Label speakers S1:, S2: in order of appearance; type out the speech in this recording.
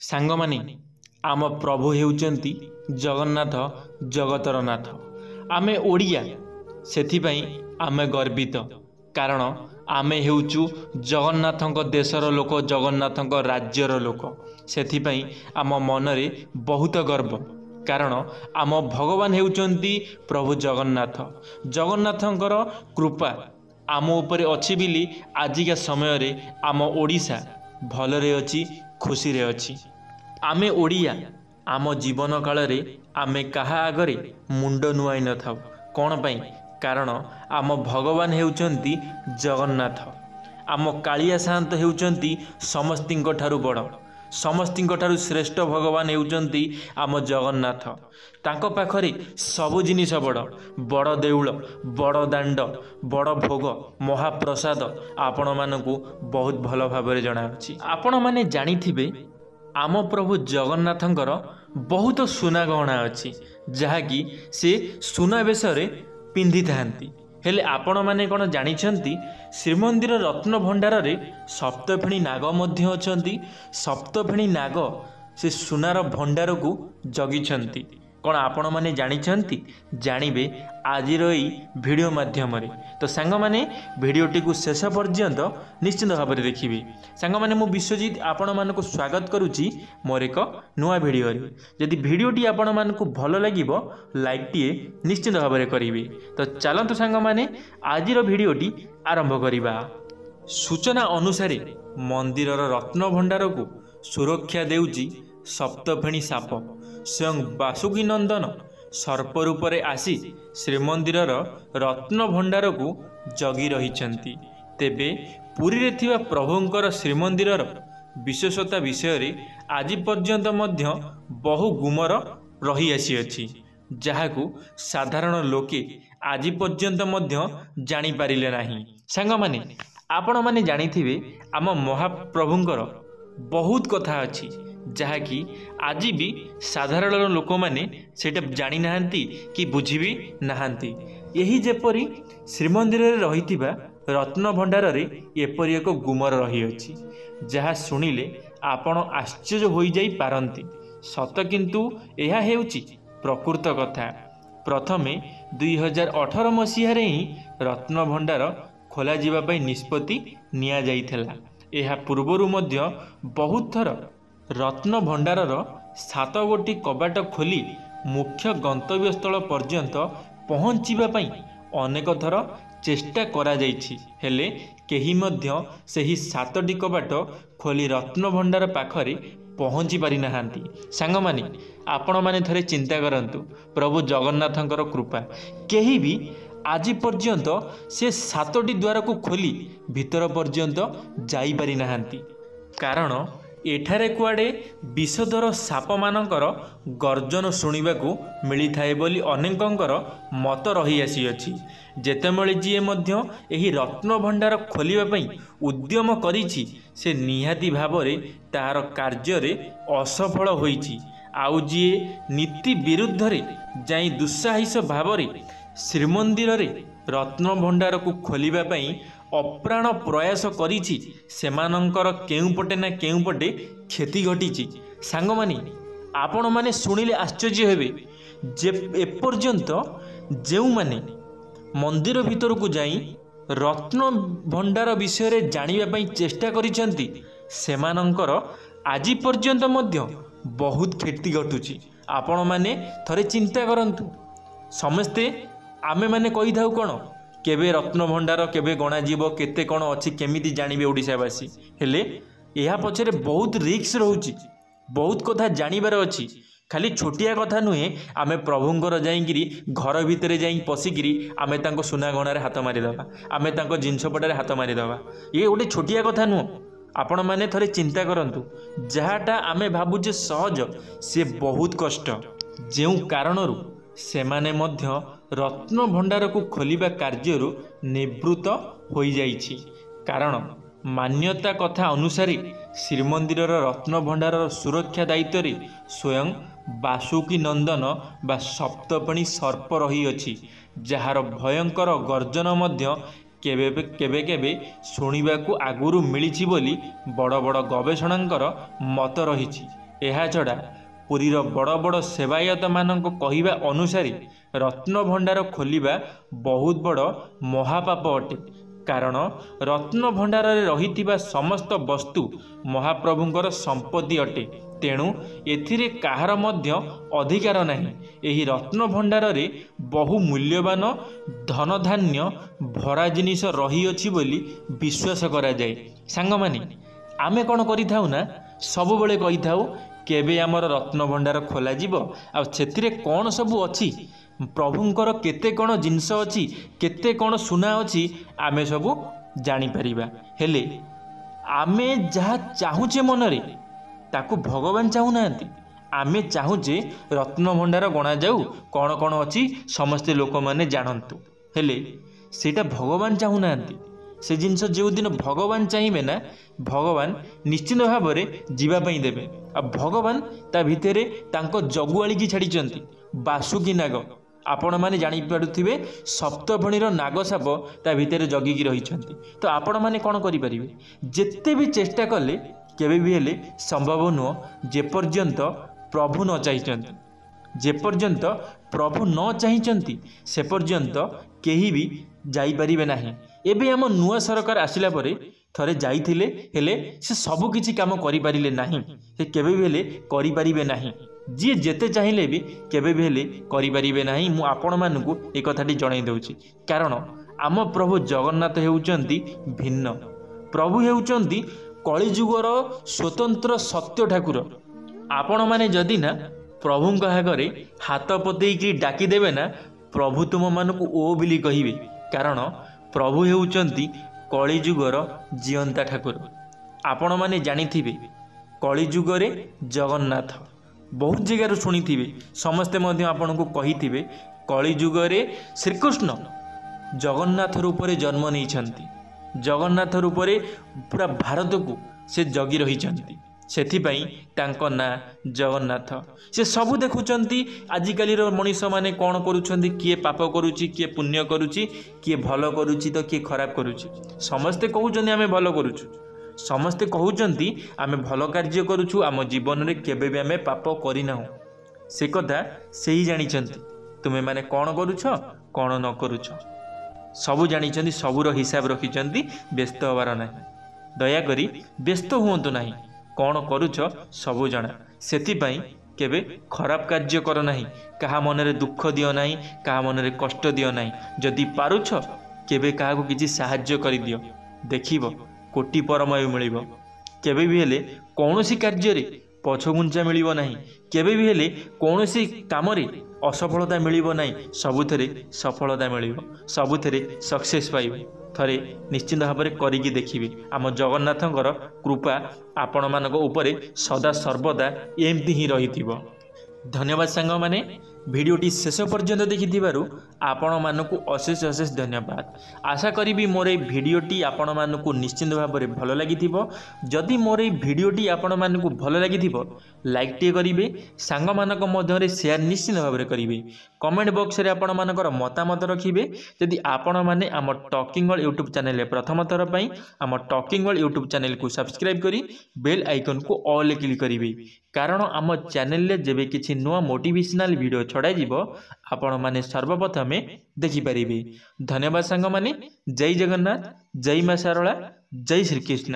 S1: सांगमाने आम प्रभु हेउचंती जगन्नाथ जगतर नाथ। आमे ओडिया सेथिपाई आमे गर्वित कारण आमे हेउचु जगन्नाथंक देशर लोक जगन्नाथंक राज्यर लोक। सेथिपाई आम मनरे बहुत गर्व कारण आम भगवान हेउचंती प्रभु जगन्नाथ। जगन्नाथंकर कृपा आम उपरे अछि बिली आजिका समय रे आम ओडिशा भलरे अछि खुशी रे अछि। आमे ओडिया आम जीवन काल रे आमे काहा आगरे मुंड नुआई न थाउ कोन पई कारण आम भगवान हेउचंती जगन्नाथ। आम कालिया शांत हेउचंती समस्तिंक ठारु बड़ समस्तिंक ठारु श्रेष्ठ भगवान हेउचंती आम जगन्नाथ। तांको पाखरे सबु जिनिस बड़ बड़ देउल बड़ दांड बड़ भोग महाप्रसाद आपण मानकु बहुत भल भाबरे जणा अछि। आपण माने जानिथिबे आम प्रभु जगन्नाथंकर बहुत सुना गहना अछि जहाँकि से सुना बेशरे पिंधि थांती। हेले आपण माने कोन जानिछंती श्रीमंदिर रत्न भंडार रे सप्तफेणी नाग मध्य अछंती। सप्तफेणी नाग से सुनार भंडार को जगिछंती कौन आपण माने जानिछंती जानिबे आजिर एई वीडियो माध्यम रे। तो सांग माने वीडियोटी को शेष पर्यंत निश्चित भाव में देखिए। सांग माने मु विश्वजीत आपण मानकु स्वागत करुची मोर एक नुआ वीडियो रे। यदि वीडियोटी आपण मानकु भल लागिबो लाइक टीए निश्चित भाव में करिवे। तो चलंतु सांग माने आजिर वीडियोटी आरंभ करिबा। सूचना अनुसार मंदिरर रत्न भंडार को सुरक्षा देउची सप्तफेणी साप स्वयं बासुकी नंदन सर्प रूप रे आसी श्रीमंदिरर रत्न भंडार को जगी रहिछंती। तेबे पुरी रे थिबा प्रभुंकर श्रीमंदिरर विशेषता विषय रे आज पर्यंत मध्य बहु गुमर रही आसी अछि जहाकू साधारण लोके आज पर्यंत मध्य जानि पारिले नाही। सांग माने आपण माने जानिथिबे आम महाप्रभुंकर बहुत कथा अछि जहाँकि आज भी साधारण लोक मैंने सेटा जानी नाहंती कि बुझी भी नाहंती। यही जेपरी श्रीमंदिर रे रहिथिबा रत्न भंडार रे एपरी एक गुमर रही अछि जहा सुनिले आपण आश्चर्य होई जाई पारंती। सत किंतु यह हेउची प्रकृत कथा। प्रथमे 2018 मसीह रे ही रत्न भंडार खोला जिबा पई निष्पत्ति निया जाइथला। एहा पूर्वरु मध्य बहुत थर रत्न भंडारर 7 गोटी कबाट खोली मुख्य गंतव्य स्थल पर्यंत पहुँचीबा पई अनेक थर चेष्टा करा जाइछि हेले केही मध्य सेही 7टी कबाट खोली रत्न भंडार पाखरे पहुँची पारि नाहांती। सांग माने आपण माने थरे चिंता करंतु प्रभु जगन्नाथंकर कृपा केही भी आज पर्यंत से 7टी द्वार को खोली भीतर पर्यंत जाई पारि नाहांती कारण एठारे कुआडे विषधर साप मानकर गर्जन शुणिबाकू मिली थाए बोली अनेकंकर मत रही आसी अछि। जेतेबेले जी मध्य एही रत्न भंडार खोलिबा पई उद्यम करिछि से निहाती भावरे तार कार्य रे असफल होइछि। आउ जी नीति विरुद्ध रे जाई दुस्साहस भावरे श्रीमंदिर रे रत्न भंडार को खोलिबा पई अप्राण प्रयास करिछि सेमानंकर केउपटे ना केउपटे क्षति घटिछि। सांग माने आपण माने सुनिले आश्चर्य हेबे जे एपर्यंत जेउ माने मंदिर भीतर को जाई रत्न भंडार विषय रे जानिबा पई चेष्टा करिसंती सेमानंकर आज पर्यंत मध्य बहुत क्षति घटुछि। आपण माने थरे चिंता करंतु समस्ते आमे माने कहि थाउ कोन केबे रत्न भंडार केबे गणा जीव केते कोन अछि केमिति जानिबे ओडिसावासी हेले यह पछरे बहुत रिक्स रहउछि बहुत कथा जानिबार अछि। खाली छोटिया कथा नुहे आमे प्रभुंकर जाईगिरी घर भितरे जाई पसिगिरी आमे तांको सुना गणारे हाथ मारी दबा आमे तांको जिंस पटारे हाथ मारी दबा ये गोटे छोटिया कथा नुह। आपण माने थरे चिंता करंतु जहाटा आमे भाबुजे सहज से बहुत कष्ट जेउ कारणरू सेमाने मध्य रत्न भंडार को खोलिबा कार्यरू निवृत्त होई जाइछि कारण मान्यता कथा अनुसार श्रीमंदिरर रत्न भंडारर सुरक्षा दायित्व रे स्वयं बासुकी नंदन बा सप्तफेणी सर्प रही अछि जहार भयंकर गर्जन मध्य केबे केबे केबे शुणिबाकू आगुरु मिलिछि बोली बड़ बड़ गवेषणांकर मत रहिछि। ଏହା ଛଡ଼ା ପୁରୀର ବଡ଼ ବଡ଼ ସେବାୟତମାନଙ୍କ କହିବା ଅନୁସାରେ ରତ୍ନଭଣ୍ଡାର ଖୋଲିବା ବହୁତ ବଡ଼ ମହାପାପ ଅଟେ। କାରଣ ରତ୍ନଭଣ୍ଡାରରେ ରହିଥିବା ସମସ୍ତ ବସ୍ତୁ ମହାପ୍ରଭୁଙ୍କର ସମ୍ପତ୍ତି ଅଟେ। ତେଣୁ ଏଥିରେ କାହାର ମଧ୍ୟ ଅଧିକାର ନାହିଁ। ଏହି ରତ୍ନଭଣ୍ଡାରରେ ବହୁ ମୂଲ୍ୟବାନ ଧନଧାନ୍ୟ ଭରା ଜିନିଷ ରହିଅଛି ବୋଲି ବିଶ୍ୱାସ କରାଯାଏ। ସାଙ୍ଗମାନେ, ଆମେ କ'ଣ କରିଥାଉ ନା ସବୁବେଳେ କହିଥାଉ କେବେ ଆମର ରତ୍ନଭଣ୍ଡାର ଖୋଲାଯିବ, ଆଉ ସେଥିରେ କ'ଣ ସବୁ ଅଛି, ପ୍ରଭୁଙ୍କର କେତେ କ'ଣ ଜିନିଷ ଅଛି, କେତେ କ'ଣ ସୁନା ଅଛି, ଆମେ ସବୁ ଜାଣିପାରିବା। ହେଲେ ଆମେ ଯାହା ଚାହୁଁଛେ ମନରେ ତାକୁ ଭଗବାନ ଚାହୁଁନାହାନ୍ତି। ଆମେ ଚାହୁଁଛେ ରତ୍ନଭଣ୍ଡାର ଗଣାଯାଉ, କ'ଣ କ'ଣ ଅଛି ସମସ୍ତେ ଲୋକମାନେ ଜାଣନ୍ତୁ। ହେଲେ ସେଇଟା ଭଗବାନ ଚାହୁଁନାହାନ୍ତି। ସେ ଜିନିଷ ଯେଉଁଦିନ ଭଗବାନ ଚାହିଁବେ ନା, ଭଗବାନ ନିଶ୍ଚିତ ଭାବରେ ଯିବା ପାଇଁ ଦେବେ। ଆଉ ଭଗବାନ ତା ଭିତରେ ତାଙ୍କ ଜଗୁଆଳିକି ଛାଡ଼ିଛନ୍ତି, ବାସୁକି ନାଗ। ଆପଣମାନେ ଜାଣିପାରୁଥିବେ ସପ୍ତଭଣୀର ନାଗସାପ ତା ଭିତରେ ଜଗିକି ରହିଛନ୍ତି। ତ ଆପଣମାନେ କ'ଣ କରିପାରିବେ? ଯେତେ ବି ଚେଷ୍ଟା କଲେ କେବେ ବି ହେଲେ ସମ୍ଭବ ନୁହଁ, ଯେପର୍ଯ୍ୟନ୍ତ ପ୍ରଭୁ ନ ଚାହିଁଛନ୍ତି। ଯେପର୍ଯ୍ୟନ୍ତ ପ୍ରଭୁ ନ ଚାହିଁଛନ୍ତି ସେ ପର୍ଯ୍ୟନ୍ତ କେହି ବି ଯାଇପାରିବେ ନାହିଁ। ଏବେ ଆମ ନୂଆ ସରକାର ଆସିଲା ପରେ ଥରେ ଯାଇଥିଲେ, ହେଲେ ସେ ସବୁ କିଛି କାମ କରିପାରିଲେ ନାହିଁ। ସେ କେବେ ବି ହେଲେ କରିପାରିବେ ନାହିଁ। ଯିଏ ଯେତେ ଚାହିଁଲେ ବି କେବେ ବି ହେଲେ କରିପାରିବେ ନାହିଁ। ମୁଁ ଆପଣମାନଙ୍କୁ ଏ କଥାଟି ଜଣାଇ ଦେଉଛି। କାରଣ ଆମ ପ୍ରଭୁ ଜଗନ୍ନାଥ ହେଉଛନ୍ତି ଭିନ୍ନ। ପ୍ରଭୁ ହେଉଛନ୍ତି କଳିଯୁଗର ସ୍ୱତନ୍ତ୍ର ସତ୍ୟ ଠାକୁର। ଆପଣମାନେ ଯଦି ନା ପ୍ରଭୁଙ୍କ ଆଗରେ ହାତ ପତେଇକି ଡାକିଦେବେ ନା, ପ୍ରଭୁ ତୁମମାନଙ୍କୁ ଓ ବୋଲି କହିବେ। କାରଣ ପ୍ରଭୁ ହେଉଛନ୍ତି କଳିଯୁଗର ଜିଅନ୍ତା ଠାକୁର। ଆପଣମାନେ ଜାଣିଥିବେ କଳିଯୁଗରେ ଜଗନ୍ନାଥ, ବହୁତ ଜାଗାରୁ ଶୁଣିଥିବେ, ସମସ୍ତେ ମଧ୍ୟ ଆପଣଙ୍କୁ କହିଥିବେ କଳିଯୁଗରେ ଶ୍ରୀକୃଷ୍ଣ ଜଗନ୍ନାଥ ରୂପରେ ଜନ୍ମ ନେଇଛନ୍ତି। ଜଗନ୍ନାଥ ରୂପରେ ପୁରା ଭାରତକୁ ସେ ଜଗି ରହିଛନ୍ତି। ସେଥିପାଇଁ ତାଙ୍କ ନାଁ ଜଗନ୍ନାଥ। ସେ ସବୁ ଦେଖୁଛନ୍ତି। ଆଜିକାଲିର ମଣିଷମାନେ କ'ଣ କରୁଛନ୍ତି, କିଏ ପାପ କରୁଛି, କିଏ ପୁଣ୍ୟ କରୁଛି, କିଏ ଭଲ କରୁଛି ତ କିଏ ଖରାପ କରୁଛି। ସମସ୍ତେ କହୁଛନ୍ତି ଆମେ ଭଲ କରୁଛୁ, ସମସ୍ତେ କହୁଛନ୍ତି ଆମେ ଭଲ କାର୍ଯ୍ୟ କରୁଛୁ, ଆମ ଜୀବନରେ କେବେ ବି ଆମେ ପାପ କରିନାହୁଁ। ସେ କଥା ସେହି ଜାଣିଛନ୍ତି। ତୁମେମାନେ କ'ଣ କରୁଛ, କ'ଣ ନ କରୁଛ, ସବୁ ଜାଣିଛନ୍ତି, ସବୁର ହିସାବ ରଖିଛନ୍ତି। ବ୍ୟସ୍ତ ହେବାର ନାହିଁ। ଦୟାକରି ବ୍ୟସ୍ତ ହୁଅନ୍ତୁ ନାହିଁ। କ'ଣ କରୁଛ ସବୁ ଜଣା। ସେଥିପାଇଁ କେବେ ଖରାପ କାର୍ଯ୍ୟ କର ନାହିଁ। କାହା ମନରେ ଦୁଃଖ ଦିଅ ନାହିଁ, କାହା ମନରେ କଷ୍ଟ ଦିଅ ନାହିଁ। ଯଦି ପାରୁଛ କେବେ କାହାକୁ କିଛି ସାହାଯ୍ୟ କରିଦିଅ, ଦେଖିବ କୋଟି ପରମୟ ମିଳିବ। କେବେ ବି ହେଲେ କୌଣସି କାର୍ଯ୍ୟରେ ପଛଘୁଞ୍ଚା ମିଳିବ ନାହିଁ। କେବେ ବି ହେଲେ କୌଣସି କାମରେ ଅସଫଳତା ମିଳିବ ନାହିଁ। ସବୁଥିରେ ସଫଳତା ମିଳିବ, ସବୁଥିରେ ସକ୍ସେସ୍ ପାଇବ। ଥରେ ନିଶ୍ଚିତ ଭାବରେ କରିକି ଦେଖିବେ। ଆମ ଜଗନ୍ନାଥଙ୍କର କୃପା ଆପଣମାନଙ୍କ ଉପରେ ସଦା ସର୍ବଦା ଏମିତି ହିଁ ରହିଥିବ। ଧନ୍ୟବାଦ ସାଙ୍ଗମାନେ, ଭିଡ଼ିଓଟି ଶେଷ ପର୍ଯ୍ୟନ୍ତ ଦେଖିଥିବାରୁ ଆପଣମାନଙ୍କୁ ଅଶେଷ ଅଶେଷ ଧନ୍ୟବାଦ। ଆଶା କରିବି ମୋର এই ଭିଡ଼ିଓଟି ଆପଣମାନଙ୍କୁ ନିଶ୍ଚିତ ଭାବରେ ଭଲ ଲାଗିଥିବ। ଯଦି ମୋର এই ଭିଡ଼ିଓଟି ଆପଣମାନଙ୍କୁ ଭଲ ଲାଗିଥିବ, ଲାଇକ୍ଟିଏ କରିବେ, ସାଙ୍ଗମାନଙ୍କ ମଧ୍ୟରେ ସେୟାର ନିଶ୍ଚିତ ଭାବରେ କରିବେ। କମେଣ୍ଟ ବକ୍ସରେ ଆପଣମାନଙ୍କର ମତାମତ ରଖିବେ। ଯଦି ଆପଣମାନେ ଆମ ଟକିଂ ୱାର୍ଲ୍ଡ ୟୁଟ୍ୟୁବ୍ ଚ୍ୟାନେଲରେ ପ୍ରଥମ ଥର ପାଇଁ ଆମ ଟକିଂ ୱାର୍ଲ୍ଡ ୟୁଟ୍ୟୁବ୍ ଚ୍ୟାନେଲକୁ ସବସ୍କ୍ରାଇବ୍ କରି ବେଲ୍ ଆଇକନ୍କୁ ଅଲ୍ରେ କ୍ଲିକ୍ କରିବେ। କାରଣ ଆମ ଚ୍ୟାନେଲରେ ଯେବେ କିଛି ନୂଆ ମୋଟିଭେସନାଲ୍ ଭିଡ଼ିଓ ଛଡ଼ାଯିବ ଆପଣମାନେ ସର୍ବପ୍ରଥମେ ଦେଖିପାରିବେ। ଧନ୍ୟବାଦ ସାଙ୍ଗମାନେ। ଜୟ ଜଗନ୍ନାଥ, ଜୟ ମା ଶାରଳା, ଜୟ ଶ୍ରୀକୃଷ୍ଣ।